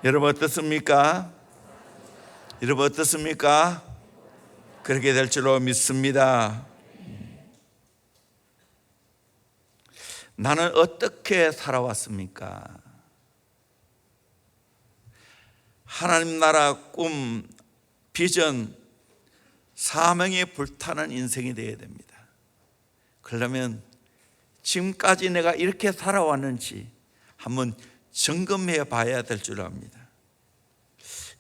여러분 어떻습니까? 여러분 어떻습니까? 그렇게 될 줄로 믿습니다. 나는 어떻게 살아왔습니까? 하나님 나라 꿈, 비전, 사명에 불타는 인생이 되어야 됩니다. 그러려면 지금까지 내가 이렇게 살아왔는지 한번 점검해 봐야 될 줄 압니다.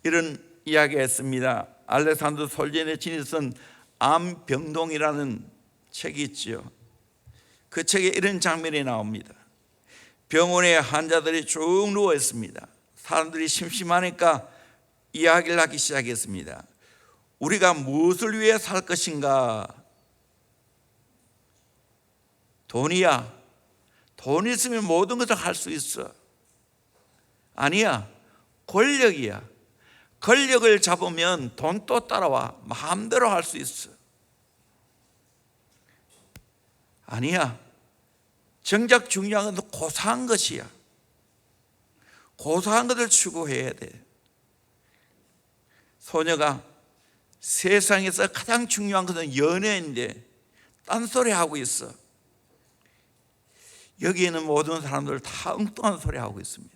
이런 이야기가 있습니다. 알렉산더 솔제니친이 쓴 암병동이라는 책이 있죠. 그 책에 이런 장면이 나옵니다. 병원에 환자들이 쭉 누워 있습니다. 사람들이 심심하니까 이야기를 하기 시작했습니다. 우리가 무엇을 위해 살 것인가? 돈이야. 돈 있으면 모든 것을 할 수 있어. 아니야. 권력이야. 권력을 잡으면 돈도 따라와. 마음대로 할 수 있어. 아니야. 정작 중요한 건 고사한 것이야. 고사한 것을 추구해야 돼. 소녀가 세상에서 가장 중요한 것은 연애인데 딴소리 하고 있어. 여기 있는 모든 사람들 다 엉뚱한 소리 하고 있습니다.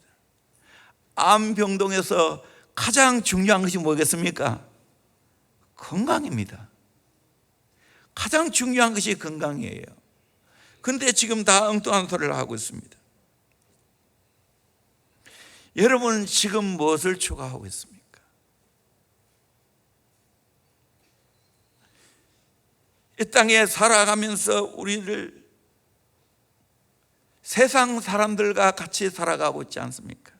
암병동에서 가장 중요한 것이 뭐겠습니까? 건강입니다. 가장 중요한 것이 건강이에요. 그런데 지금 다 엉뚱한 소리를 하고 있습니다. 여러분은 지금 무엇을 추구하고 있습니까? 이 땅에 살아가면서 우리를 세상 사람들과 같이 살아가고 있지 않습니까?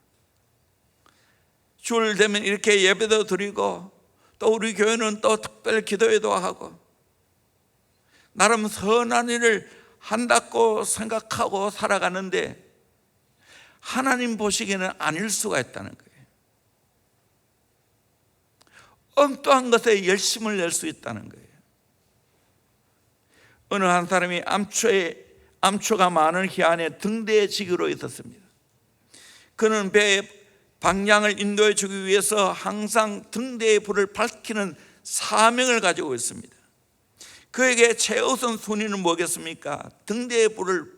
주일 되면 이렇게 예배도 드리고 또 우리 교회는 또 특별 기도회도 하고 나름 선한 일을 한다고 생각하고 살아가는데 하나님 보시기에는 아닐 수가 있다는 거예요. 엉뚱한 것에 열심을 낼 수 있다는 거예요. 어느 한 사람이 암초가 많은 해안에 등대에 지기로 있었습니다. 그는 배의 방향을 인도해 주기 위해서 항상 등대의 불을 밝히는 사명을 가지고 있습니다. 그에게 최우선 순위는 뭐겠습니까? 등대의 불을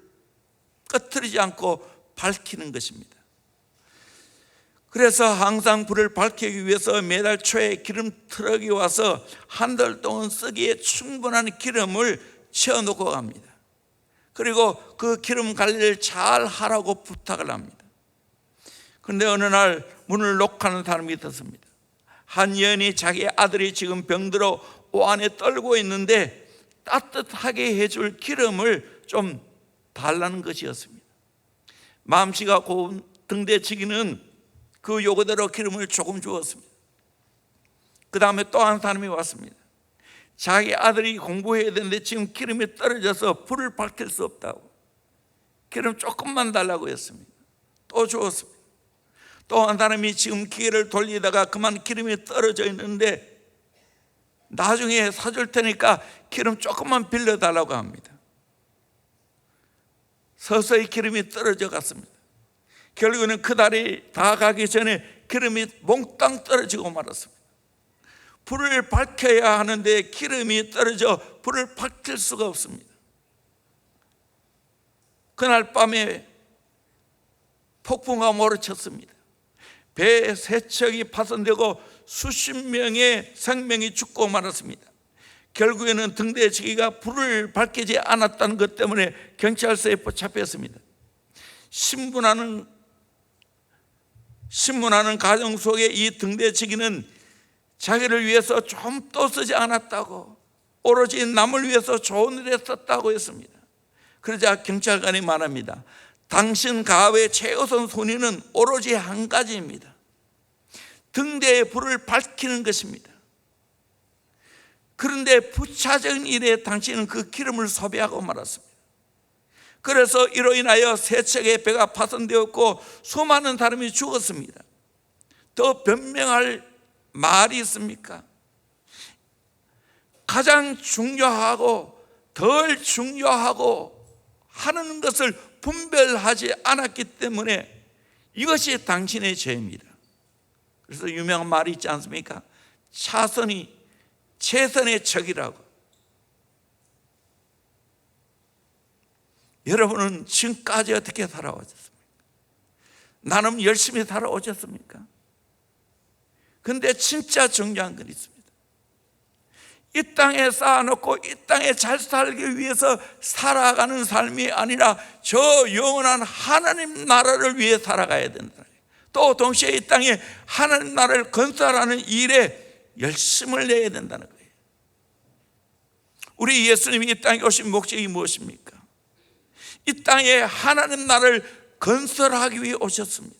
꺼트리지 않고 밝히는 것입니다. 그래서 항상 불을 밝히기 위해서 매달 초에 기름 트럭이 와서 한 달 동안 쓰기에 충분한 기름을 채워놓고 갑니다. 그리고 그 기름 관리를 잘 하라고 부탁을 합니다. 그런데 어느 날 문을 녹하는 사람이 있었습니다. 한 여인이 자기 아들이 지금 병들어 오한에 떨고 있는데 따뜻하게 해줄 기름을 좀 달라는 것이었습니다. 마음씨가 고운 등대치기는 그 요구대로 기름을 조금 주었습니다. 그 다음에 또 한 사람이 왔습니다. 자기 아들이 공부해야 되는데 지금 기름이 떨어져서 불을 밝힐 수 없다고 기름 조금만 달라고 했습니다. 또 주었습니다. 또 한 사람이 지금 기계를 돌리다가 그만 기름이 떨어져 있는데 나중에 사줄 테니까 기름 조금만 빌려달라고 합니다. 서서히 기름이 떨어져 갔습니다. 결국에는 그날이 다 가기 전에 기름이 몽땅 떨어지고 말았습니다. 불을 밝혀야 하는데 기름이 떨어져 불을 밝힐 수가 없습니다. 그날 밤에 폭풍과 몰아쳤습니다. 배 세 척이 파손되고 수십 명의 생명이 죽고 말았습니다. 결국에는 등대치기가 불을 밝히지 않았다는 것 때문에 경찰서에 붙잡혔습니다. 신문하는 가정 속에 이 등대치기는 자기를 위해서 좀도 쓰지 않았다고, 오로지 남을 위해서 좋은 일에 썼다고 했습니다. 그러자 경찰관이 말합니다. 당신 가업의 최우선 순위는 오로지 한 가지입니다. 등대의 불을 밝히는 것입니다. 그런데 부차적인 일에 당신은 그 기름을 소비하고 말았습니다. 그래서 이로 인하여 세 척의 배가 파손되었고 수많은 사람이 죽었습니다. 더 변명할 말이 있습니까? 가장 중요하고 덜 중요하고 하는 것을 분별하지 않았기 때문에 이것이 당신의 죄입니다. 그래서 유명한 말이 있지 않습니까? 차선이 최선의 적이라고. 여러분은 지금까지 어떻게 살아오셨습니까? 나는 열심히 살아오셨습니까? 그런데 진짜 중요한 건 있습니다. 이 땅에 쌓아놓고 이 땅에 잘 살기 위해서 살아가는 삶이 아니라 저 영원한 하나님 나라를 위해 살아가야 된다. 또 동시에 이 땅에 하나님 나라를 건설하는 일에 열심을 내야 된다는 거예요. 우리 예수님이 이 땅에 오신 목적이 무엇입니까? 이 땅에 하나님 나라를 건설하기 위해 오셨습니다.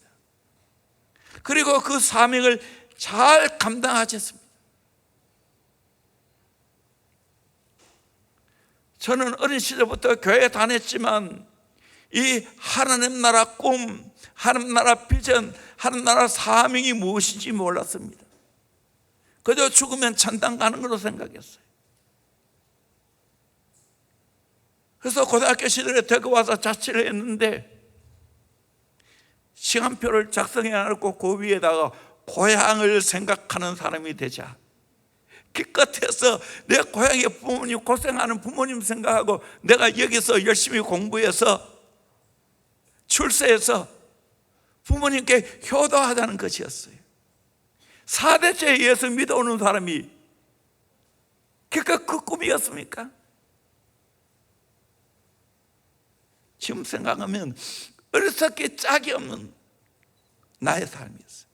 그리고 그 사명을 잘 감당하셨습니다. 저는 어린 시절부터 교회 다녔지만 이 하나님 나라 꿈, 하나님 나라 비전, 하나님 나라 사명이 무엇인지 몰랐습니다. 그저 죽으면 천당 가는 걸로 생각했어요. 그래서 고등학교 시절에 대구 와서 자취를 했는데 시간표를 작성해 놓고 그 위에다가 고향을 생각하는 사람이 되자. 기껏해서 내 고향의 부모님, 고생하는 부모님 생각하고 내가 여기서 열심히 공부해서 출세해서 부모님께 효도하자는 것이었어요. 4대째 예수 믿어오는 사람이 기껏 그 꿈이었습니까? 지금 생각하면 어리석게 짝이 없는 나의 삶이었어요.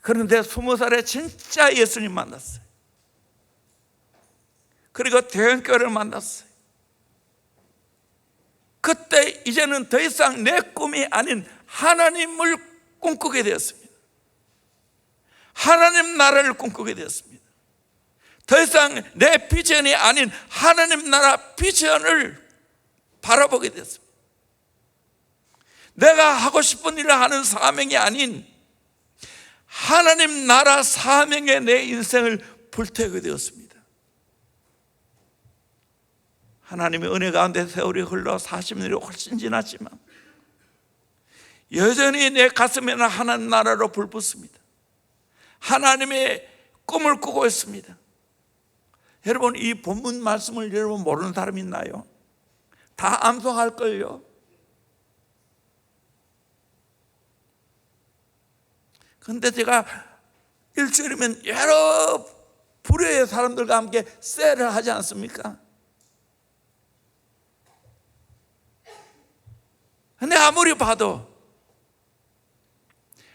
그런데 20살에 진짜 예수님 만났어요. 그리고 대형교회를 만났어요. 그때 이제는 더 이상 내 꿈이 아닌 하나님을 꿈꾸게 되었습니다. 하나님 나라를 꿈꾸게 되었습니다. 더 이상 내 비전이 아닌 하나님 나라 비전을 바라보게 되었습니다. 내가 하고 싶은 일을 하는 사명이 아닌 하나님 나라 사명에 내 인생을 불태우게 되었습니다. 하나님의 은혜 가운데 세월이 흘러 40년이 훨씬 지났지만 여전히 내 가슴에는 하나님 나라로 불붙습니다. 하나님의 꿈을 꾸고 있습니다. 여러분, 이 본문 말씀을 여러분 모르는 사람 있나요? 다 암송할걸요. 그런데 제가 일주일이면 여러 부류의 사람들과 함께 셀을 하지 않습니까? 근데 아무리 봐도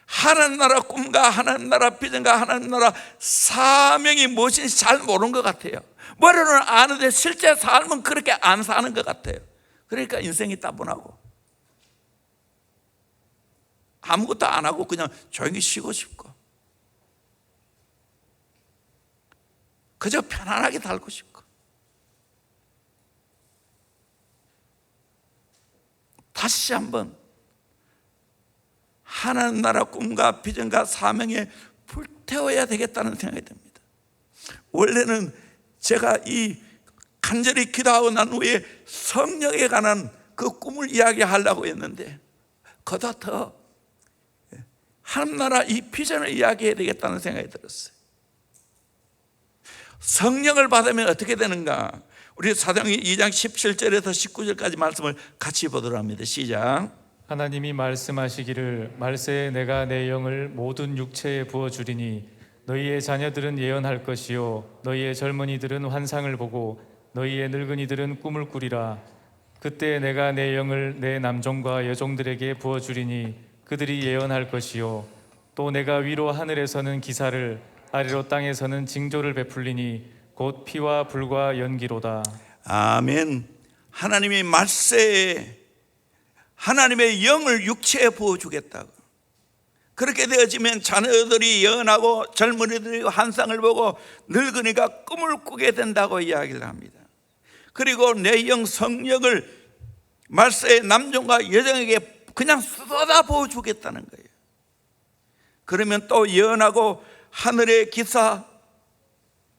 하나님 나라 꿈과 하나님 나라 비전과 하나님 나라 사명이 무엇인지 잘 모르는 것 같아요. 머리로는 아는데 실제 삶은 그렇게 안 사는 것 같아요. 그러니까 인생이 따분하고 아무것도 안 하고 그냥 조용히 쉬고 싶고 그저 편안하게 살고 싶고. 다시 한번 하나님 나라 꿈과 비전과 사명에 불태워야 되겠다는 생각이 듭니다. 원래는 제가 이 간절히 기도하고 난 후에 성령에 관한 그 꿈을 이야기하려고 했는데 그보다 더 하나님 나라 이 비전을 이야기해야 되겠다는 생각이 들었어요. 성령을 받으면 어떻게 되는가? 우리 사도행전 2장 17절에서 19절까지 말씀을 같이 보도록 합니다. 시작. 하나님이 말씀하시기를 말세에 내가 내 영을 모든 육체에 부어주리니 너희의 자녀들은 예언할 것이요 너희의 젊은이들은 환상을 보고 너희의 늙은이들은 꿈을 꾸리라. 그때 내가 내 영을 내 남종과 여종들에게 부어주리니 그들이 예언할 것이요 또 내가 위로 하늘에서는 기사를 아래로 땅에서는 징조를 베풀리니 곧 피와 불과 연기로다. 아멘. 하나님이 말세에 하나님의 영을 육체에 부어주겠다고. 그렇게 되어지면 자녀들이 예언하고 젊은이들이 환상을 보고 늙은이가 꿈을 꾸게 된다고 이야기를 합니다. 그리고 내 영 성령을 말세의 남종과 여종에게 그냥 쏟아 부어주겠다는 거예요. 그러면 또 예언하고 하늘의 기사,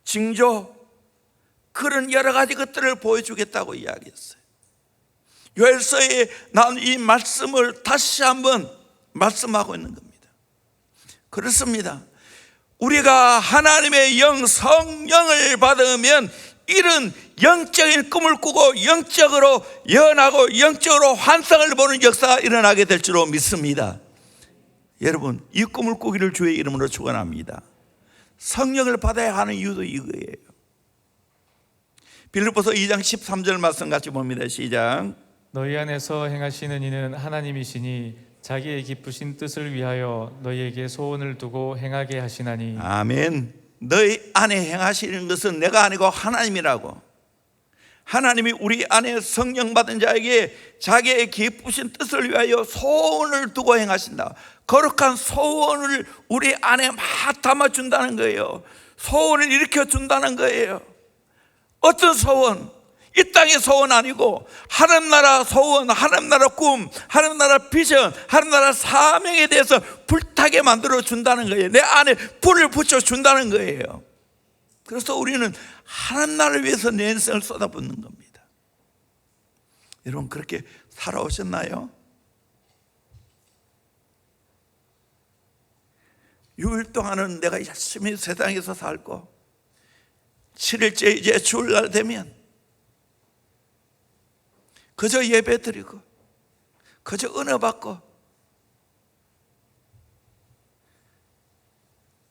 징조, 그런 여러 가지 것들을 보여주겠다고 이야기했어요. 요엘서에 나온 이 말씀을 다시 한번 말씀하고 있는 겁니다. 그렇습니다. 우리가 하나님의 영 성령을 받으면 이런 영적인 꿈을 꾸고 영적으로 예언하고 영적으로 환상을 보는 역사가 일어나게 될 줄로 믿습니다. 여러분, 이 꿈을 꾸기를 주의 이름으로 축원합니다. 성령을 받아야 하는 이유도 이거예요. 빌립보서 2장 13절 말씀 같이 봅니다. 시작. 너희 안에서 행하시는 이는 하나님이시니 자기의 기쁘신 뜻을 위하여 너희에게 소원을 두고 행하게 하시나니. 아멘. 너희 안에 행하시는 것은 내가 아니고 하나님이라고. 하나님이 우리 안에 성령 받은 자에게 자기의 기쁘신 뜻을 위하여 소원을 두고 행하신다. 거룩한 소원을 우리 안에 막 담아준다는 거예요. 소원을 일으켜준다는 거예요. 어떤 소원? 이 땅의 소원 아니고 하나님 나라 소원, 하나님 나라 꿈, 하나님 나라 비전, 하나님 나라 사명에 대해서 불타게 만들어 준다는 거예요. 내 안에 불을 붙여 준다는 거예요. 그래서 우리는 하나님 나라를 위해서 내 인생을 쏟아붓는 겁니다. 여러분, 그렇게 살아오셨나요? 6일 동안은 내가 열심히 세상에서 살고 7일째 이제 죽을 날 되면 그저 예배 드리고 그저 은혜 받고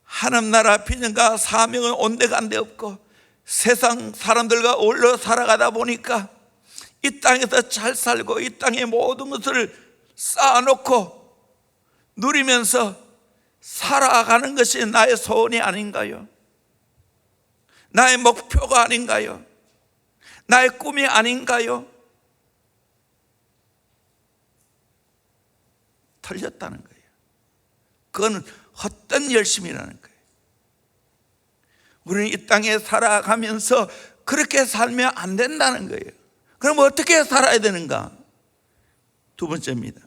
하나님 나라 비전과 사명은 온데간데 없고 세상 사람들과 어울려 살아가다 보니까 이 땅에서 잘 살고 이 땅의 모든 것을 쌓아놓고 누리면서 살아가는 것이 나의 소원이 아닌가요? 나의 목표가 아닌가요? 나의 꿈이 아닌가요? 틀렸다는 거예요. 그건 헛된 열심이라는 거예요. 우리는 이 땅에 살아가면서 그렇게 살면 안 된다는 거예요. 그럼 어떻게 살아야 되는가? 두 번째입니다.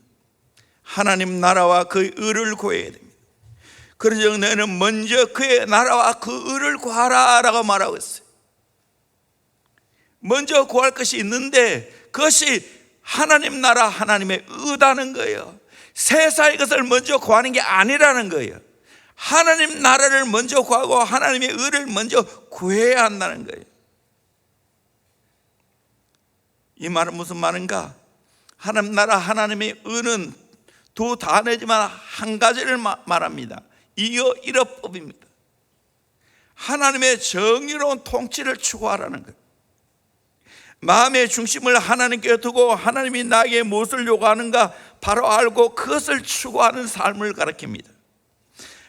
하나님 나라와 그의 의를 구해야 됩니다. 그래서 너희는 먼저 그의 나라와 그 의를 구하라 라고 말하고 있어요. 먼저 구할 것이 있는데 그것이 하나님 나라, 하나님의 의다는 거예요. 세상의 것을 먼저 구하는 게 아니라는 거예요. 하나님 나라를 먼저 구하고 하나님의 의를 먼저 구해야 한다는 거예요. 이 말은 무슨 말인가? 하나님 나라, 하나님의 의는 두 단어지만 한 가지를 말합니다. 이어일어법입니다. 하나님의 정의로운 통치를 추구하라는 거예요. 마음의 중심을 하나님께 두고 하나님이 나에게 무엇을 요구하는가 바로 알고 그것을 추구하는 삶을 가르칩니다.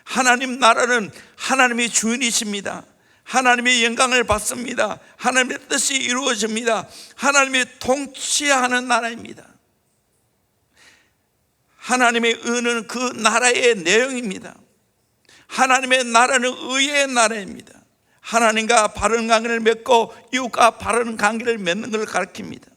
하나님 나라는 하나님이 주인이십니다. 하나님의 영광을 받습니다. 하나님의 뜻이 이루어집니다. 하나님이 통치하는 나라입니다. 하나님의 의는 그 나라의 내용입니다. 하나님의 나라는 의의 나라입니다. 하나님과 바른 관계를 맺고 이웃과 바른 관계를 맺는 것을 가르칩니다.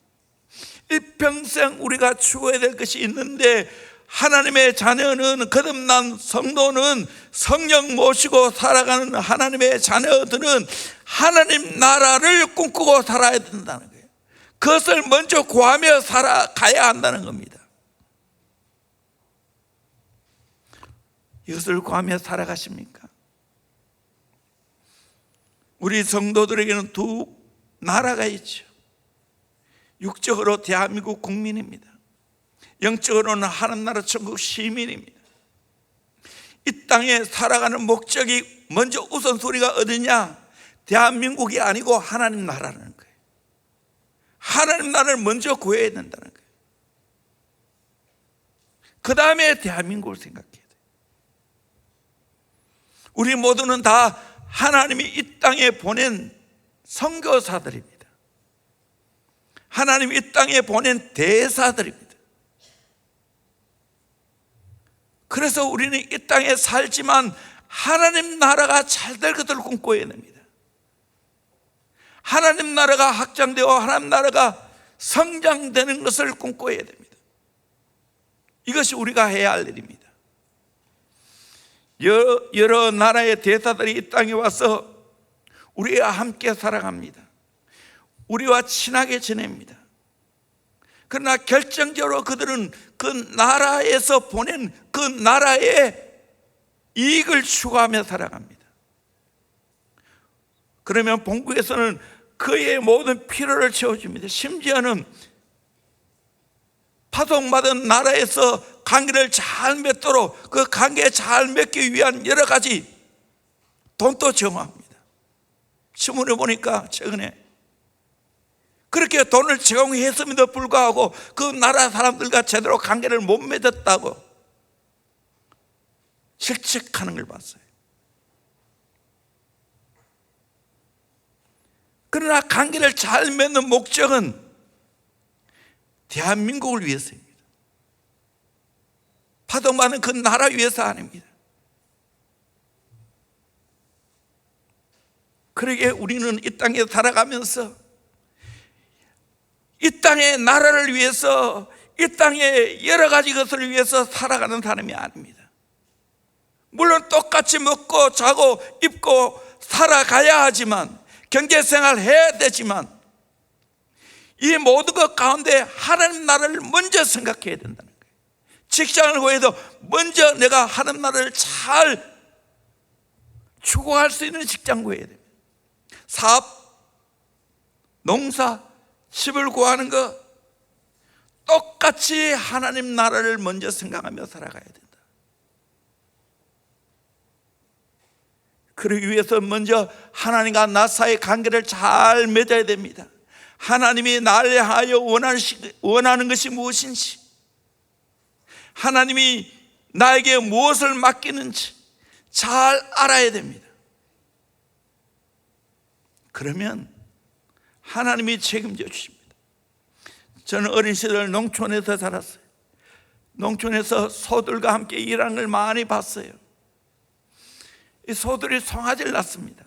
일평생 우리가 추구해야 될 것이 있는데 하나님의 자녀는 거듭난 성도는 성령 모시고 살아가는 하나님의 자녀들은 하나님 나라를 꿈꾸고 살아야 된다는 거예요. 그것을 먼저 구하며 살아가야 한다는 겁니다. 이것을 구하며 살아가십니까? 우리 성도들에게는 두 나라가 있죠. 육적으로 대한민국 국민입니다. 영적으로는 하나님 나라 천국 시민입니다. 이 땅에 살아가는 목적이 먼저 우선순위가 어디냐? 대한민국이 아니고 하나님 나라라는 거예요. 하나님 나라를 먼저 구해야 된다는 거예요. 그 다음에 대한민국을 생각해야 돼요. 우리 모두는 다 하나님이 이 땅에 보낸 선교사들입니다. 하나님이 이 땅에 보낸 대사들입니다. 그래서 우리는 이 땅에 살지만 하나님 나라가 잘 될 것을 꿈꿔야 됩니다. 하나님 나라가 확장되고 하나님 나라가 성장되는 것을 꿈꿔야 됩니다. 이것이 우리가 해야 할 일입니다. 여러 나라의 대사들이 이 땅에 와서 우리와 함께 살아갑니다. 우리와 친하게 지냅니다. 그러나 결정적으로 그들은 그 나라에서 보낸 그 나라의 이익을 추구하며 살아갑니다. 그러면 본국에서는 그의 모든 필요를 채워줍니다. 심지어는 파송받은 나라에서 관계를 잘 맺도록 그 관계 잘 맺기 위한 여러 가지 돈도 제공합니다. 신문에 보니까 최근에 그렇게 돈을 제공했음에도 불구하고 그 나라 사람들과 제대로 관계를 못 맺었다고 실책하는 걸 봤어요. 그러나 관계를 잘 맺는 목적은 대한민국을 위해서입니다. 파송받는 그 나라 위해서 아닙니다. 그러기에 우리는 이 땅에 살아가면서 이 땅의 나라를 위해서, 이 땅의 여러 가지 것을 위해서 살아가는 사람이 아닙니다. 물론 똑같이 먹고 자고 입고 살아가야 하지만, 경제생활 해야 되지만, 이 모든 것 가운데 하나님 나라를 먼저 생각해야 된다는 거예요. 직장을 구해도 먼저 내가 하나님 나라를 잘 추구할 수 있는 직장 구해야 됩니다. 사업, 농사, 집을 구하는 것 똑같이 하나님 나라를 먼저 생각하며 살아가야 된다. 그러기 위해서 먼저 하나님과 나 사이의 관계를 잘 맺어야 됩니다. 하나님이 나를 하여 원하는 것이 무엇인지, 하나님이 나에게 무엇을 맡기는지 잘 알아야 됩니다. 그러면 하나님이 책임져 주십니다. 저는 어린 시절 농촌에서 살았어요. 농촌에서 소들과 함께 일하는 걸 많이 봤어요. 이 소들이 송아지를 낳습니다.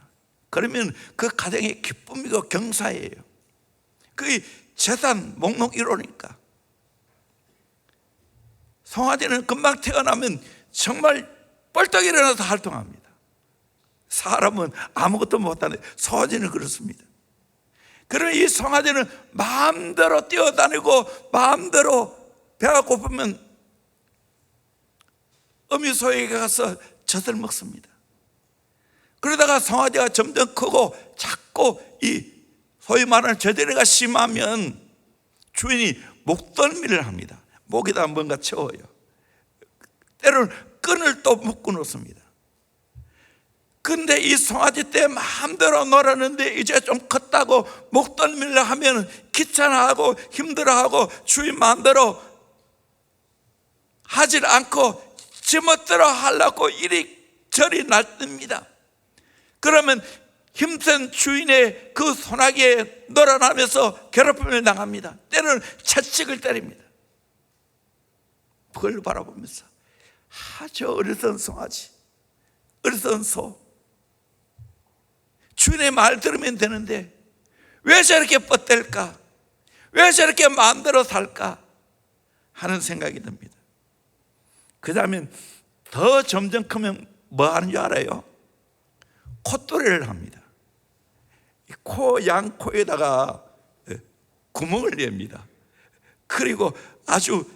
그러면 그 가정의 기쁨이고 경사예요. 그 재산 목록 1호니까. 송아지는 금방 태어나면 정말 벌떡 일어나서 활동합니다. 사람은 아무것도 못하는데 송아지는 그렇습니다. 그러면 이 송아지는 마음대로 뛰어다니고 마음대로 배가 고프면 어미소에게 가서 젖을 먹습니다. 그러다가 송아지가 점점 크고 자꾸 이 소위 말하는 저들이가 심하면 주인이 목덜미를 합니다. 목에다 뭔가 채워요. 때로는 끈을 또 묶어 놓습니다. 근데 이 송아지 때 마음대로 놀았는데 이제 좀 컸다고 목덜미를 하면 귀찮아하고 힘들어하고 주인 마음대로 하질 않고 지멋대로 하려고 이리저리 날듭니다. 그러면 힘센 주인의 그 소나기에 놀아나면서 괴롭힘을 당합니다. 때로는 채찍을 때립니다. 그걸 바라보면서 저 어리석은 송아지, 어리석은 소, 주인의 말 들으면 되는데 왜 저렇게 뻗댈까? 왜 저렇게 마음대로 살까? 하는 생각이 듭니다. 그 다음에 더 점점 크면 뭐 하는 줄 알아요? 콧도리를 합니다. 양코에다가 구멍을 냅니다. 그리고 아주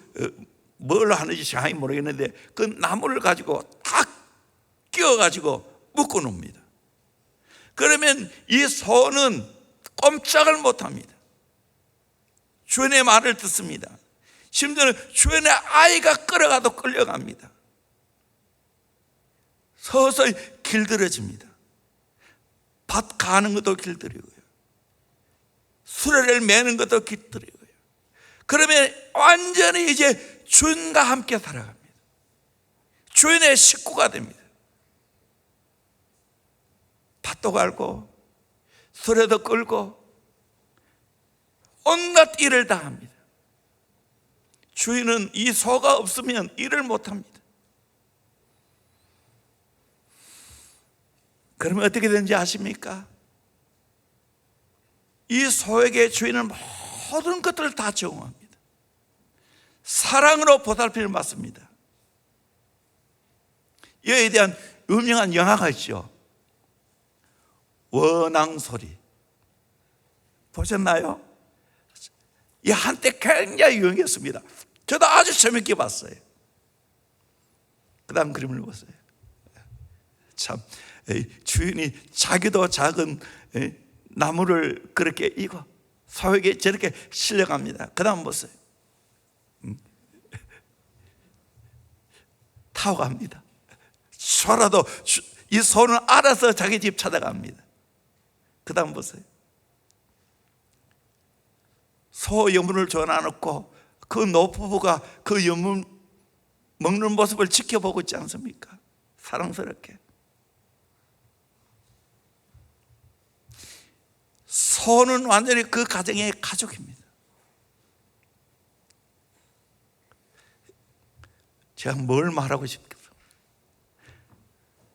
뭘 하는지 정확히 모르겠는데 그 나무를 가지고 딱 끼워가지고 묶어 놓습니다. 그러면 이 소는 꼼짝을 못합니다. 주인의 말을 듣습니다. 심지어는 주인의 아이가 끌어가도 끌려갑니다. 서서히 길들여집니다. 밭 가는 것도 길들이고요, 수레를 매는 것도 길들이고요. 그러면 완전히 이제 주인과 함께 살아갑니다. 주인의 식구가 됩니다. 밭도 갈고 수레도 끌고 온갖 일을 다 합니다. 주인은 이 소가 없으면 일을 못합니다. 그러면 어떻게 되는지 아십니까? 이 소에게 주인은 모든 것들을 다 제공합니다. 사랑으로 보살핌을 받습니다. 이에 대한 유명한 영화가 있죠. 원앙소리 보셨나요? 이 한때 굉장히 유행했습니다. 저도 아주 재밌게 봤어요. 그 다음 그림을 보세요. 참, 주인이 자기도 작은 나무를 그렇게 이고 소에게 저렇게 실려갑니다. 그 다음 보세요. 타고 갑니다. 소라도 이 소는 알아서 자기 집 찾아갑니다. 그 다음 보세요. 소 여문을 줘놔놓고 그 노부부가 그 여문 먹는 모습을 지켜보고 있지 않습니까? 사랑스럽게. 소는 완전히 그 가정의 가족입니다. 제가 뭘 말하고 싶겠어요?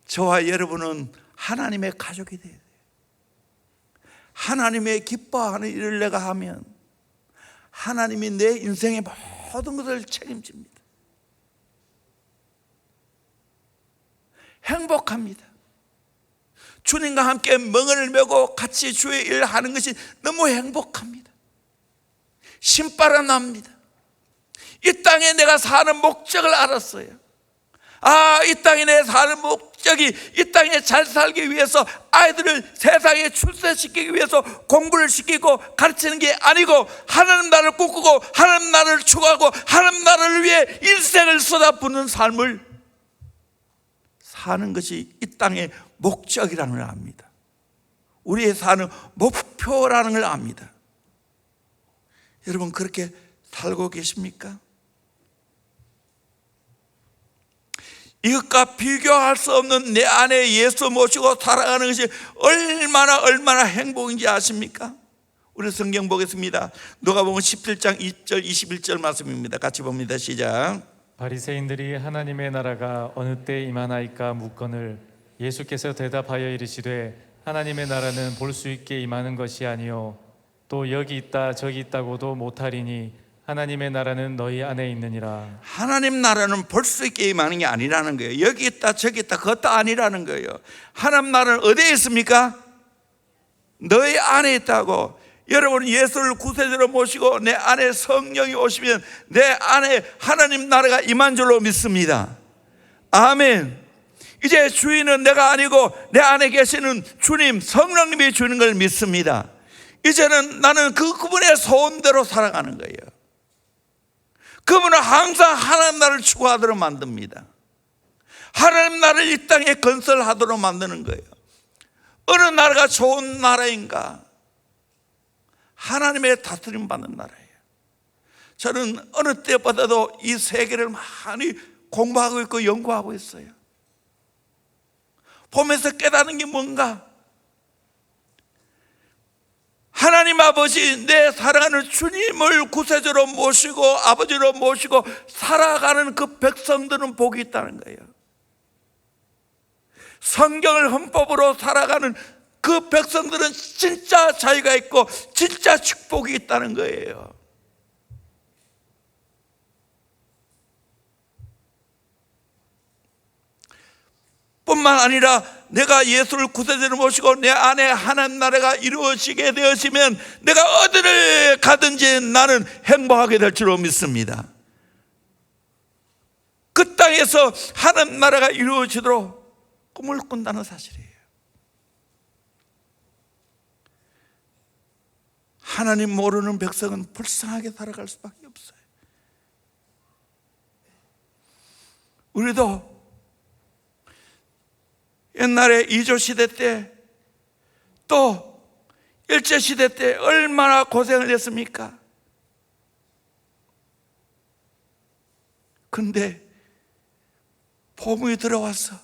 저와 여러분은 하나님의 가족이 돼야 돼요. 하나님의 기뻐하는 일을 내가 하면 하나님이 내 인생의 모든 것을 책임집니다. 행복합니다. 주님과 함께 멍을 메고 같이 주의 일을 하는 것이 너무 행복합니다. 신바람 납니다. 이 땅에 내가 사는 목적을 알았어요. 이 땅에 내가 사는 목적이 이 땅에 잘 살기 위해서 아이들을 세상에 출세시키기 위해서 공부를 시키고 가르치는 게 아니고 하나님 나라를 꿈꾸고 하나님 나라를 추구하고 하나님 나라를 위해 일생을 쏟아붓는 삶을 사는 것이 이 땅의 목적이라는 걸 압니다. 우리의 사는 목표라는 걸 압니다. 여러분 그렇게 살고 계십니까? 이것과 비교할 수 없는 내 안에 예수 모시고 살아가는 것이 얼마나 행복인지 아십니까? 우리 성경 보겠습니다. 누가복음 17장 2절 21절 말씀입니다. 같이 봅니다. 시작. 바리새인들이 하나님의 나라가 어느 때 임하나이까 묻거늘 예수께서 대답하여 이르시되 하나님의 나라는 볼 수 있게 임하는 것이 아니요 또 여기 있다 저기 있다고도 못하리니 하나님의 나라는 너희 안에 있느니라. 하나님 나라는 볼 수 있게 임하는 게 아니라는 거예요. 여기 있다 저기 있다 그것도 아니라는 거예요. 하나님 나라는 어디에 있습니까? 너희 안에 있다고. 여러분 예수를 구세주로 모시고 내 안에 성령이 오시면 내 안에 하나님 나라가 임한 줄로 믿습니다. 아멘. 이제 주인은 내가 아니고 내 안에 계시는 주님 성령님이 주는 걸 믿습니다. 이제는 나는 그분의 소원대로 살아가는 거예요. 그분은 항상 하나님 나라를 추구하도록 만듭니다. 하나님 나라를 이 땅에 건설하도록 만드는 거예요. 어느 나라가 좋은 나라인가? 하나님의 다스림 받는 나라예요. 저는 어느 때보다도 이 세계를 많이 공부하고 있고 연구하고 있어요. 보면서 깨닫는 게 뭔가? 하나님 아버지 내 사랑하는 주님을 구세주로 모시고 아버지로 모시고 살아가는 그 백성들은 복이 있다는 거예요. 성경을 헌법으로 살아가는 그 백성들은 진짜 자유가 있고 진짜 축복이 있다는 거예요. 뿐만 아니라 내가 예수를 구세주로 모시고 내 안에 하나님 나라가 이루어지게 되어지면 내가 어디를 가든지 나는 행복하게 될 줄로 믿습니다. 그 땅에서 하나님 나라가 이루어지도록 꿈을 꾼다는 사실이에요. 하나님 모르는 백성은 불쌍하게 살아갈 수밖에 없어요. 우리도 옛날에 이조시대 때 또 일제시대 때 얼마나 고생을 했습니까? 근데 복음이 들어와서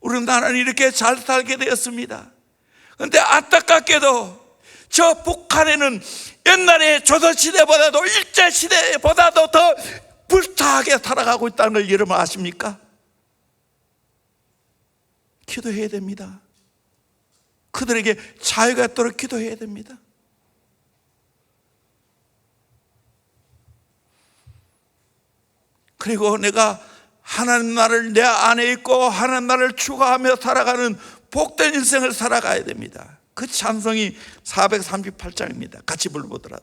우리나라는 이렇게 잘 살게 되었습니다. 그런데 안타깝게도 저 북한에는 옛날에 조선시대보다도 일제시대보다도 더 불타하게 살아가고 있다는 걸 여러분 아십니까? 기도해야 됩니다. 그들에게 자유가 있도록 기도해야 됩니다. 그리고 내가 하나님 나라를 내 안에 있고 하나님 나라를 추구하며 살아가는 복된 인생을 살아가야 됩니다. 그 찬송이 438장입니다. 같이 불러보더라.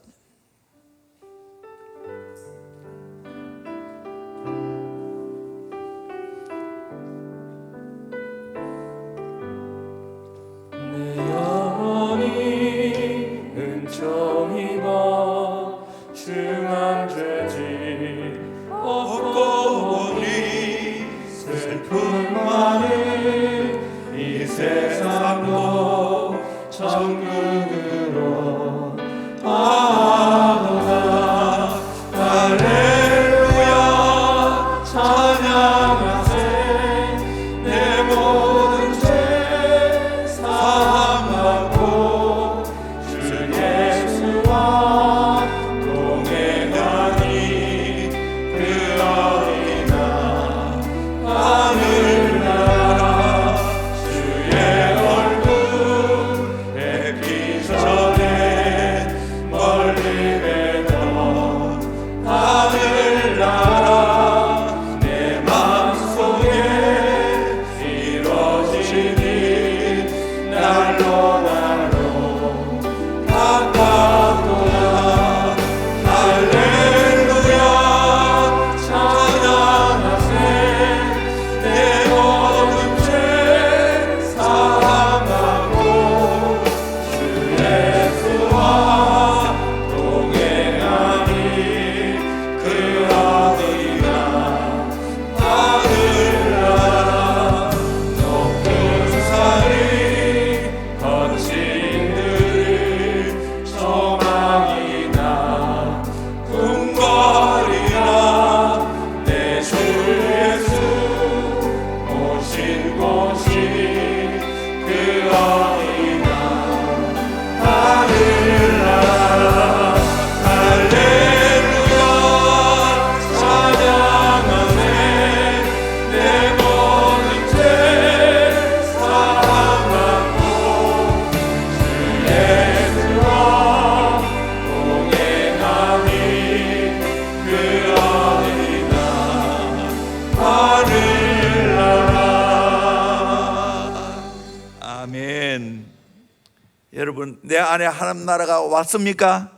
여러분, 내 안에 하나님 나라가 왔습니까?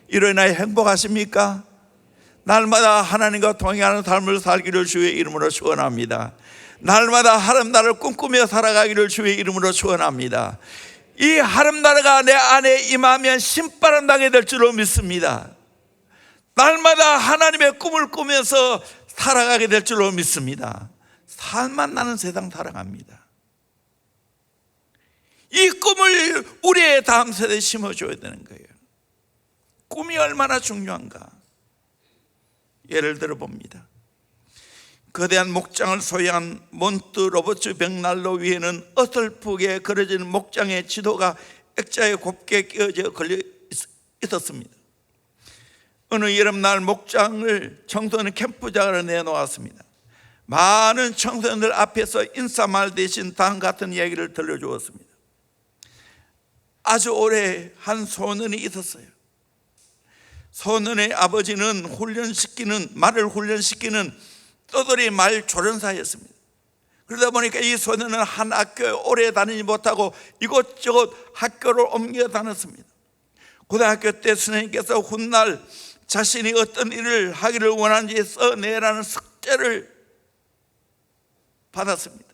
이로 인하여 행복하십니까? 날마다 하나님과 동행하는 삶을 살기를 주의 이름으로 축원합니다. 날마다 하나님 나라를 꿈꾸며 살아가기를 주의 이름으로 축원합니다. 이 하나님 나라가 내 안에 임하면 신바람 나게 될 줄로 믿습니다. 날마다 하나님의 꿈을 꾸면서 살아가게 될 줄로 믿습니다. 살만 나는 세상 살아갑니다. 이 꿈을 우리의 다음 세대에 심어줘야 되는 거예요. 꿈이 얼마나 중요한가. 예를 들어 봅니다. 거대한 목장을 소유한 몬트 로버츠 벽난로 위에는 어설프게 그려진 목장의 지도가 액자에 곱게 끼어져 걸려 있었습니다. 어느 여름날 목장을 청소년 캠프장으로 내놓았습니다. 많은 청소년들 앞에서 인사말 대신 다음 같은 이야기를 들려주었습니다. 아주 오래 한 소년이 있었어요. 소년의 아버지는 말을 훈련시키는 떠돌이 말 조련사였습니다. 그러다 보니까 이 소년은 한 학교에 오래 다니지 못하고 이곳저곳 학교를 옮겨 다녔습니다. 고등학교 때 선생님께서 훗날 자신이 어떤 일을 하기를 원하는지 써내라는 숙제를 받았습니다.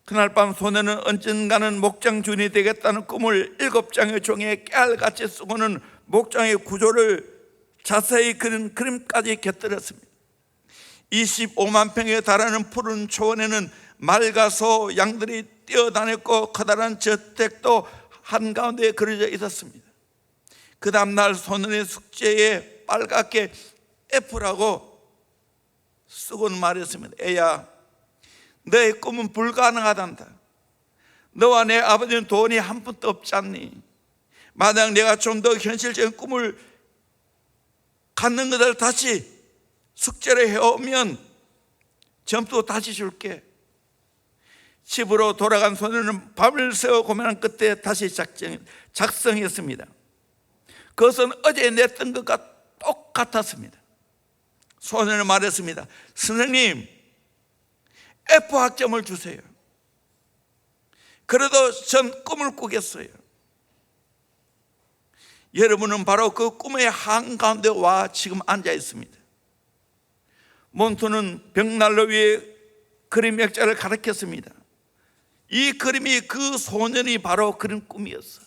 그날 밤 소년은 언젠가는 목장 주인이 되겠다는 꿈을 7장의 종이에 깨알같이 쓰고는 목장의 구조를 자세히 그린 그림까지 곁들였습니다. 25만 평에 달하는 푸른 초원에는 말과 소, 양들이 뛰어다녔고 커다란 저택도 한가운데 그려져 있었습니다. 그 다음날 소년의 숙제에 빨갛게 F라고 쓰고는 말했습니다. 애야, 너의 꿈은 불가능하단다. 너와 내 아버지는 돈이 한 푼도 없지 않니? 만약 내가 좀 더 현실적인 꿈을 갖는 것을 다시 숙제를 해오면 점수 다시 줄게. 집으로 돌아간 소년은 밤을 새워 고민한 끝에 다시 작성했습니다. 그것은 어제 냈던 것과 똑같았습니다. 소년은 말했습니다. 선생님, F 학점을 주세요. 그래도 전 꿈을 꾸겠어요. 여러분은 바로 그 꿈의 한가운데 와 지금 앉아 있습니다. 몬트는 벽난로 위에 그림 액자를 가리켰습니다. 이 그림이 그 소년이 바로 그린 꿈이었어요.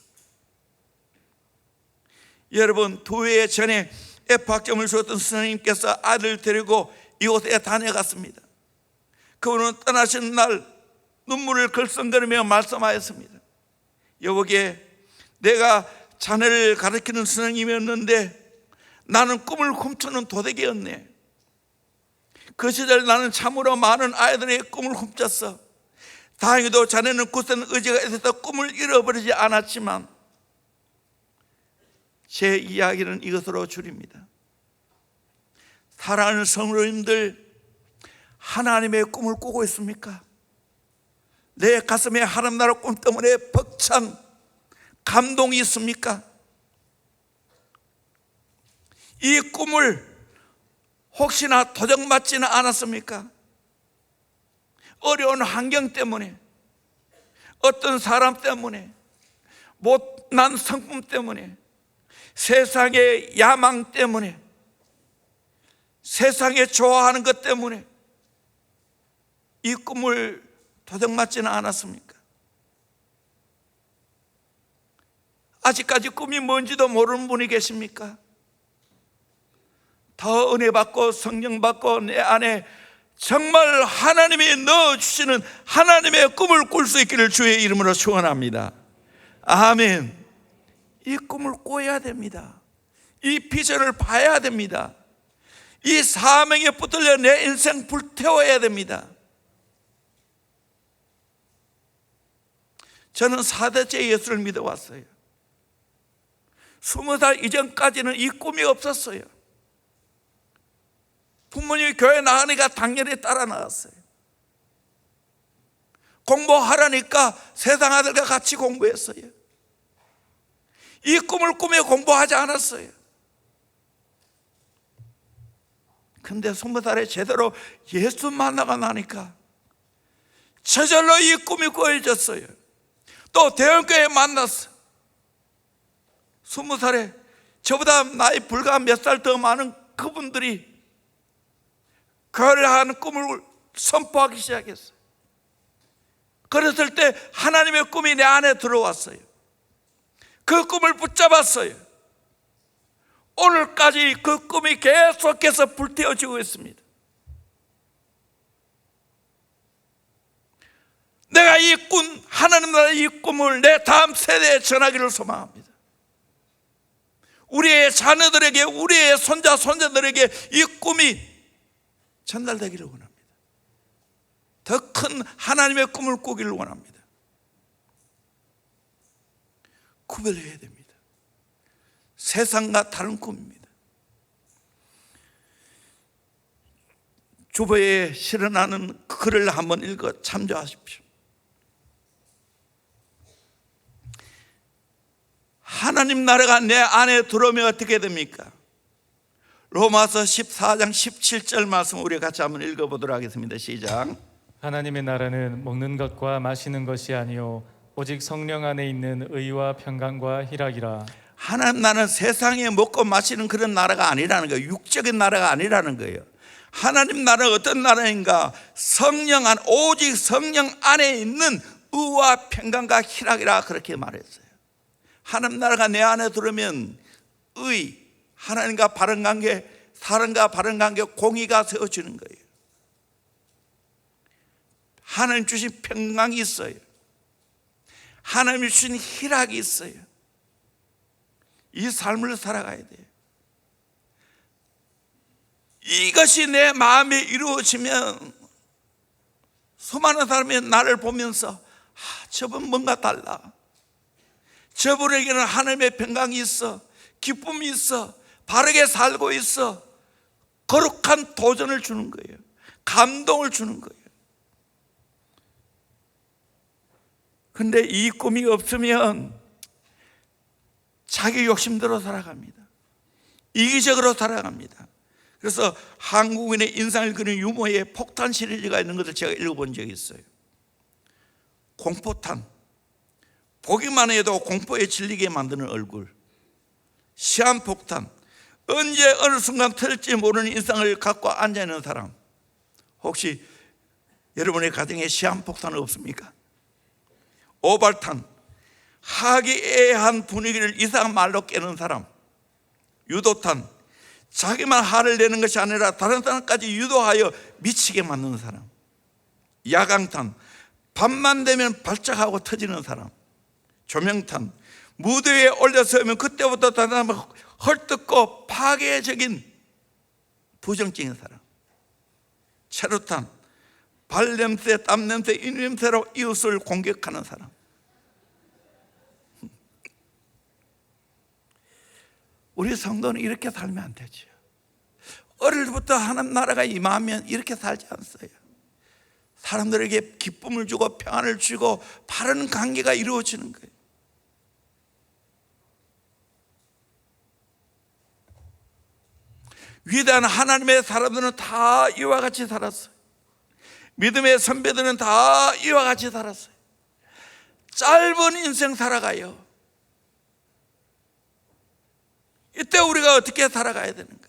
여러분, 2회 전에 F 학점을 주었던 선생님께서 아들을 데리고 이곳에 다녀갔습니다. 그분은 떠나신 날 눈물을 글썽거리며 말씀하였습니다. 여보게, 내가 자네를 가르치는 선생님이었는데 나는 꿈을 훔치는 도둑이었네. 그 시절 나는 참으로 많은 아이들의 꿈을 훔쳤어. 다행히도 자네는 굳센 의지가 있어서 꿈을 잃어버리지 않았지만 제 이야기는 이것으로 줄입니다. 사랑하는 성도님들, 하나님의 꿈을 꾸고 있습니까? 내 가슴에 하나님 나라 꿈 때문에 벅찬 감동이 있습니까? 이 꿈을 혹시나 도적맞지는 않았습니까? 어려운 환경 때문에, 어떤 사람 때문에, 못난 성품 때문에, 세상의 야망 때문에, 세상에 좋아하는 것 때문에 이 꿈을 도적맞지는 않았습니까? 아직까지 꿈이 뭔지도 모르는 분이 계십니까? 더 은혜 받고 성령 받고 내 안에 정말 하나님이 넣어주시는 하나님의 꿈을 꿀 수 있기를 주의 이름으로 축원합니다. 아멘. 이 꿈을 꿔야 됩니다. 이 비전을 봐야 됩니다. 이 사명에 붙들려 내 인생 불태워야 됩니다. 저는 4대째 예수를 믿어왔어요. 20살 이전까지는 이 꿈이 없었어요. 부모님이 교회 나가니까 당연히 따라 나갔어요. 공부하라니까 세상 아들과 같이 공부했어요. 이 꿈을 꾸며 공부하지 않았어요. 근데 20살에 제대로 예수 만나고 나니까 저절로 이 꿈이 꾸어졌어요. 또 대형교회 만났어. 20살에 저보다 나이 불과 몇 살 더 많은 그분들이 교회를 하는 꿈을 선포하기 시작했어요. 그랬을 때 하나님의 꿈이 내 안에 들어왔어요. 그 꿈을 붙잡았어요. 오늘까지 그 꿈이 계속해서 불태워지고 있습니다. 내가 이 꿈, 하나님 나라의 이 꿈을 내 다음 세대에 전하기를 소망합니다. 우리의 자녀들에게, 우리의 손자, 손자들에게 이 꿈이 전달되기를 원합니다. 더 큰 하나님의 꿈을 꾸기를 원합니다. 구별해야 됩니다. 세상과 다른 꿈입니다. 주보에 실어나는 글을 한번 읽어 참조하십시오. 하나님 나라가 내 안에 들어오면 어떻게 됩니까? 로마서 14장 17절 말씀 우리 같이 한번 읽어보도록 하겠습니다. 시작. 하나님의 나라는 먹는 것과 마시는 것이 아니요 오직 성령 안에 있는 의와 평강과 희락이라. 하나님 나라는 세상에 먹고 마시는 그런 나라가 아니라는 거예요. 육적인 나라가 아니라는 거예요. 하나님 나라는 어떤 나라인가? 성령 안, 오직 성령 안에 있는 의와 평강과 희락이라 그렇게 말했어요. 하나님 나라가 내 안에 들어오면 의, 하나님과 바른 관계, 사람과 바른 관계, 공의가 세워지는 거예요. 하나님 주신 평강이 있어요. 하나님 주신 희락이 있어요. 이 삶을 살아가야 돼요. 이것이 내 마음에 이루어지면 수많은 사람이 나를 보면서 저분 뭔가 달라. 저분에게는 하나님의 평강이 있어, 기쁨이 있어, 바르게 살고 있어. 거룩한 도전을 주는 거예요. 감동을 주는 거예요. 근데 이 꿈이 없으면 자기 욕심대로 살아갑니다. 이기적으로 살아갑니다. 그래서 한국인의 인상을 그리는 유머의 폭탄 시리즈가 있는 것을 제가 읽어본 적이 있어요. 공포탄, 보기만 해도 공포에 질리게 만드는 얼굴. 시한폭탄, 언제 어느 순간 터질지 모르는 인상을 갖고 앉아있는 사람. 혹시 여러분의 가정에 시한폭탄은 없습니까? 오발탄, 화기애애한 분위기를 이상한 말로 깨는 사람. 유도탄, 자기만 화를 내는 것이 아니라 다른 사람까지 유도하여 미치게 만드는 사람. 야광탄, 밤만 되면 발작하고 터지는 사람. 조명탄, 무대 위에 올려서면 그때부터 다른 사람을 헐뜯고 파괴적인 부정적인 사람. 체류탄, 발냄새, 땀냄새, 입냄새로 이웃을 공격하는 사람. 우리 성도는 이렇게 살면 안 되죠. 어릴 때부터 하나님 나라가 임하면 이렇게 살지 않어요. 사람들에게 기쁨을 주고 평안을 주고 바른 관계가 이루어지는 거예요. 위대한 하나님의 사람들은 다 이와 같이 살았어요. 믿음의 선배들은 다 이와 같이 살았어요. 짧은 인생 살아가요. 이때 우리가 어떻게 살아가야 되는가?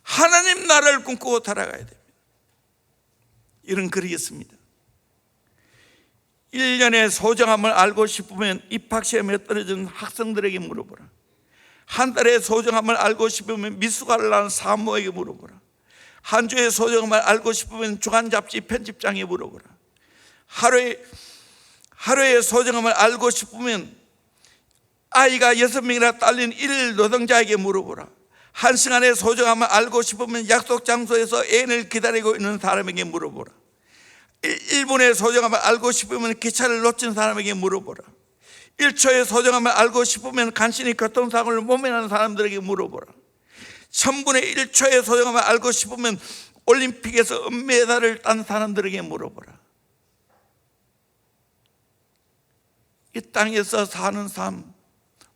하나님 나라를 꿈꾸고 살아가야 됩니다. 이런 글이 있습니다. 1년의 소중함을 알고 싶으면 입학시험에 떨어진 학생들에게 물어보라. 한 달의 소중함을 알고 싶으면 미숙아를 낳은 사모에게 물어보라. 한 주의 소중함을 알고 싶으면 주간 잡지 편집장에 물어보라. 하루의 소중함을 알고 싶으면 아이가 6명이나 딸린 일일 노동자에게 물어보라. 한 시간의 소중함을 알고 싶으면 약속 장소에서 애인을 기다리고 있는 사람에게 물어보라. 1분의 소중함을 알고 싶으면 기차를 놓친 사람에게 물어보라. 1초의 소중함을 알고 싶으면 간신히 교통사고를 모면하는 사람들에게 물어보라. 1000분의 1초의 소중함을 알고 싶으면 올림픽에서 은메달을 딴 사람들에게 물어보라. 이 땅에서 사는 삶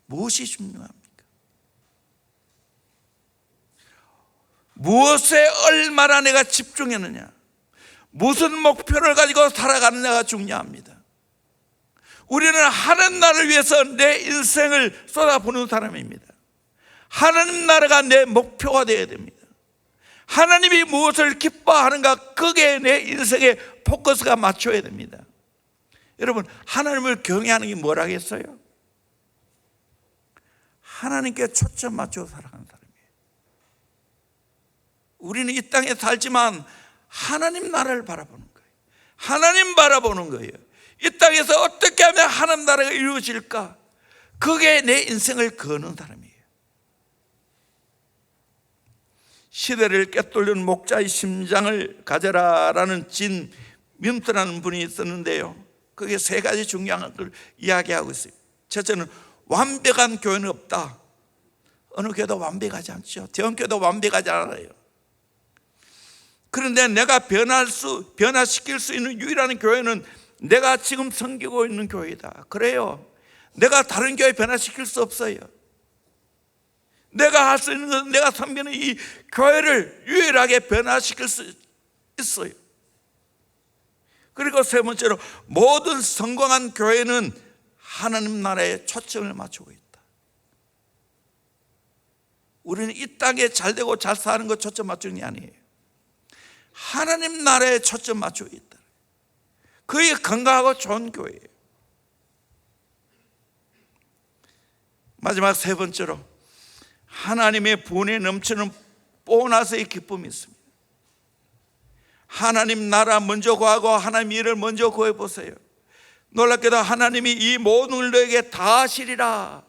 무엇이 중요합니까? 무엇에 얼마나 내가 집중했느냐, 무슨 목표를 가지고 살아가느냐가 중요합니다. 우리는 하나님 나라를 위해서 내 인생을 쏟아부는 사람입니다. 하나님 나라가 내 목표가 되어야 됩니다. 하나님이 무엇을 기뻐하는가, 거기에 내 인생의 포커스가 맞춰야 됩니다. 여러분, 하나님을 경외하는 게 뭐라겠어요? 하나님께 초점 맞춰 살아가는 사람이에요. 우리는 이 땅에 살지만 하나님 나라를 바라보는 거예요. 하나님 바라보는 거예요. 이 땅에서 어떻게 하면 하나님 나라가 이루어질까? 그게 내 인생을 거는 사람이에요. 시대를 꿰뚫는 목자의 심장을 가져라라는 진 밈트라는 분이 있었는데요, 그게 세 가지 중요한 걸 이야기하고 있어요. 첫째는 완벽한 교회는 없다. 어느 교회도 완벽하지 않죠. 대형교회도 완벽하지 않아요. 그런데 내가 변화시킬 수 있는 유일한 교회는 내가 지금 섬기고 있는 교회이다. 그래요. 내가 다른 교회 변화시킬 수 없어요. 내가 할 수 있는 것은 내가 섬기는 이 교회를 유일하게 변화시킬 수 있어요. 그리고 세 번째로, 모든 성공한 교회는 하나님 나라에 초점을 맞추고 있다. 우리는 이 땅에 잘 되고 잘 사는 것 초점 맞추는 게 아니에요. 하나님 나라에 초점 맞추고 있다. 그게 건강하고 좋은 교회예요. 마지막 세 번째로, 하나님의 분에 넘치는 보너스의 기쁨이 있습니다. 하나님 나라 먼저 구하고 하나님 일을 먼저 구해보세요. 놀랍게도 하나님이 이 모든 걸 너에게 다 하시리라.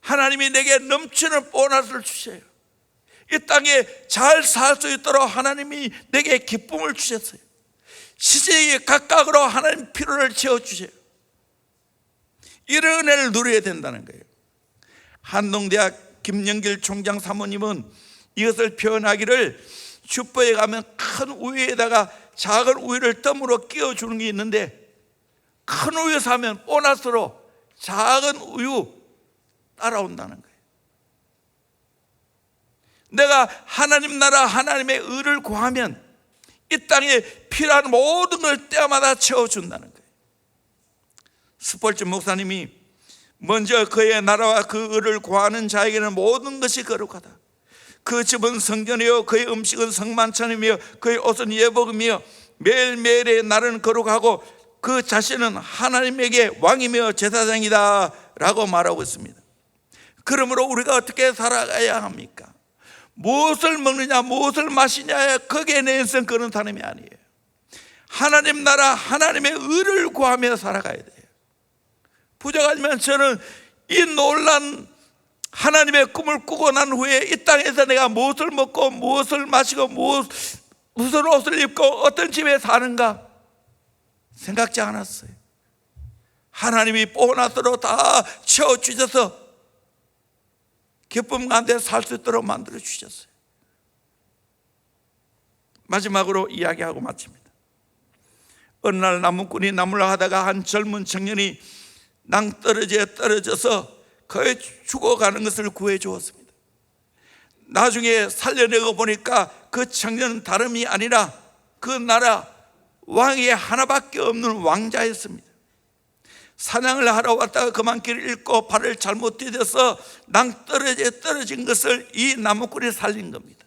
하나님이 내게 넘치는 보너스를 주세요. 이 땅에 잘 살 수 있도록 하나님이 내게 기쁨을 주셨어요. 시제에 각각으로 하나님 필요를 채워주세요. 이런 은혜를 누려야 된다는 거예요. 한동대학 김영길 총장 사모님은 이것을 표현하기를, 슈퍼에 가면 큰 우유에다가 작은 우유를 덤으로 끼워주는 게 있는데, 큰 우유 사면 보너스로 작은 우유 따라온다는 거예요. 내가 하나님 나라 하나님의 의를 구하면 이 땅에 필요한 모든 걸 때마다 채워준다는 거예요. 스폴츠 목사님이 먼저 그의 나라와 그 의를 구하는 자에게는 모든 것이 거룩하다. 그 집은 성전이요 그의 음식은 성만찬이며 그의 옷은 예복이며 매일매일의 날은 거룩하고 그 자신은 하나님에게 왕이며 제사장이다 라고 말하고 있습니다. 그러므로 우리가 어떻게 살아가야 합니까? 무엇을 먹느냐 무엇을 마시냐, 거기에 내 인생 그런 사람이 아니에요. 하나님 나라 하나님의 의를 구하며 살아가야 돼요. 부족하지만 저는 이 놀란 하나님의 꿈을 꾸고 난 후에 이 땅에서 내가 무엇을 먹고 무엇을 마시고 무슨 옷을 입고 어떤 집에 사는가 생각지 않았어요. 하나님이 보너스로 다 채워주셔서 기쁨 가운데 살 수 있도록 만들어 주셨어요. 마지막으로 이야기하고 마칩니다. 어느 날 나무꾼이 나무를 하다가 한 젊은 청년이 낭떠러지에 떨어져서 거의 죽어가는 것을 구해 주었습니다. 나중에 살려내고 보니까 그 청년은 다름이 아니라 그 나라 왕이 하나밖에 없는 왕자였습니다. 사냥을 하러 왔다가 그만 길을 잃고 발을 잘못 디뎌서 낭떠러지에 떨어진 것을 이 나무꾼이 살린 겁니다.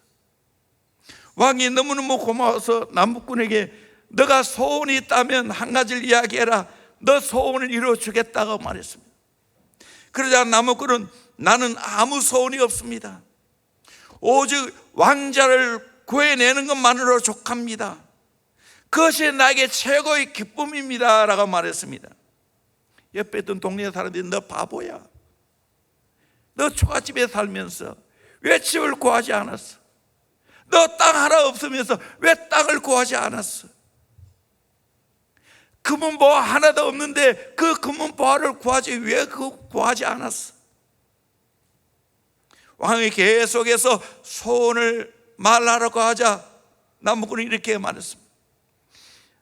왕이 너무너무 고마워서 나무꾼에게 너가 소원이 있다면 한 가지를 이야기해라. 너 소원을 이루어주겠다고 말했습니다. 그러자 나무꾼은 나는 아무 소원이 없습니다. 오직 왕자를 구해내는 것만으로 족합니다. 그것이 나에게 최고의 기쁨입니다 라고 말했습니다. 옆에 있던 동네 사람들이 너 바보야. 너 초가집에 살면서 왜 집을 구하지 않았어? 너 땅 하나 없으면서 왜 땅을 구하지 않았어? 금은보화 하나도 없는데 그 금은보화를 구하지 왜 구하지 않았어? 왕이 계속해서 소원을 말하라고 하자 나무꾼이 이렇게 말했습니다.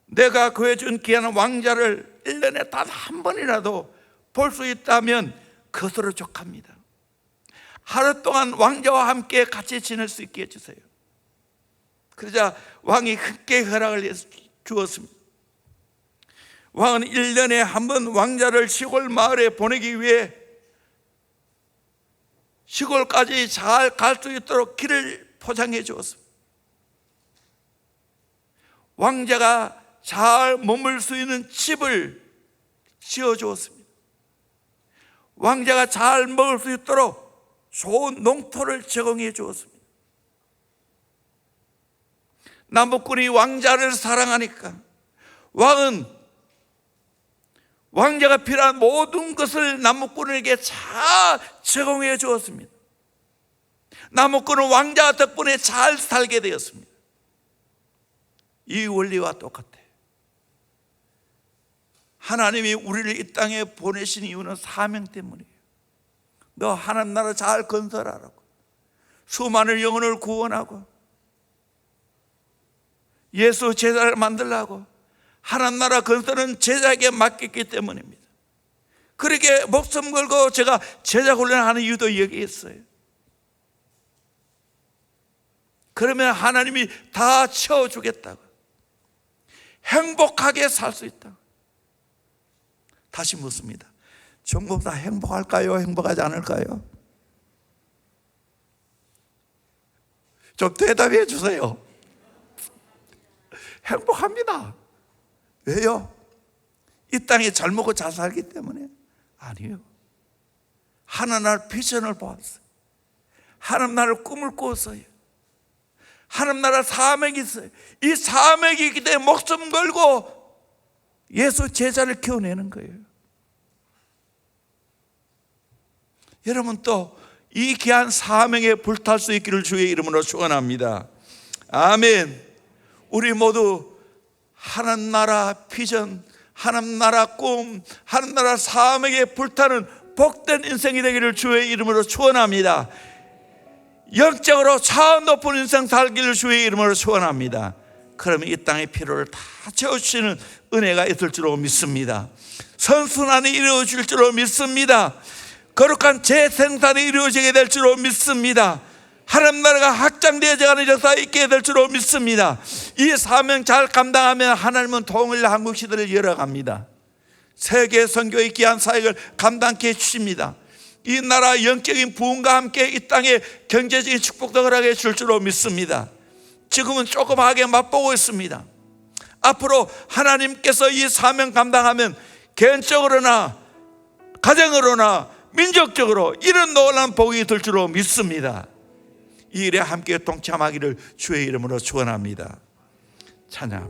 내가 구해준 귀한 왕자를 1년에 단 한 번이라도 볼 수 있다면 그것으로 족합니다. 하루 동안 왕자와 함께 같이 지낼 수 있게 해주세요. 그러자 왕이 크게 허락을 주었습니다. 왕은 1년에 한 번 왕자를 시골 마을에 보내기 위해 시골까지 잘 갈 수 있도록 길을 포장해 주었습니다. 왕자가 잘 머물 수 있는 집을 지어 주었습니다. 왕자가 잘 먹을 수 있도록 좋은 농토를 제공해 주었습니다. 남북군이 왕자를 사랑하니까 왕은 왕자가 필요한 모든 것을 남북군에게 잘 제공해 주었습니다. 남북군은 왕자 덕분에 잘 살게 되었습니다. 이 원리와 똑같아요. 하나님이 우리를 이 땅에 보내신 이유는 사명 때문이에요. 너 하나님 나라 잘 건설하라고, 수많은 영혼을 구원하고 예수 제자를 만들라고, 하나님 나라 건설은 제자에게 맡겼기 때문입니다. 그렇게 목숨 걸고 제가 제자 훈련하는 이유도 여기 있어요. 그러면 하나님이 다 채워주겠다고, 행복하게 살 수 있다. 다시 묻습니다. 전부 다 행복할까요? 행복하지 않을까요? 좀 대답해 주세요. 행복합니다. 왜요? 이 땅에 잘 먹고 잘 살기 때문에? 아니에요. 하나님 나라 비전을 보았어요. 하나님 나라 꿈을 꾸었어요. 하나님 나라 사명이 있어요. 이 사명이 있기 때문에 목숨 걸고 예수 제자를 키워내는 거예요. 여러분 또 이 귀한 사명에 불탈 수 있기를 주의 이름으로 축원합니다. 아멘. 우리 모두 하나님 나라 비전, 하나님 나라 꿈, 하나님 나라 사명에 불타는 복된 인생이 되기를 주의 이름으로 축원합니다. 영적으로 차원 높은 인생 살기를 주의 이름으로 축원합니다. 그러면 이 땅의 필요를 다 채워주시는 은혜가 있을 줄로 믿습니다. 선순환이 이루어질 줄로 믿습니다. 거룩한 재생산이 이루어지게 될 줄로 믿습니다. 하나님 나라가 확장되어져가는 역사가 있게 될 줄로 믿습니다. 이 사명 잘 감당하면 하나님은 통일 한국 시대를 열어갑니다. 세계 선교의 귀한 사역을 감당케 해주십니다. 이 나라 영적인 부흥과 함께 이 땅에 경제적인 축복도 허락해 줄 줄로 믿습니다. 지금은 조그맣게 맛보고 있습니다. 앞으로 하나님께서 이 사명 감당하면 개인적으로나 가정으로나 민족적으로 이런 놀라운 복이 될 줄로 믿습니다. 이 일에 함께 동참하기를 주의 이름으로 축원합니다. 찬양합니다.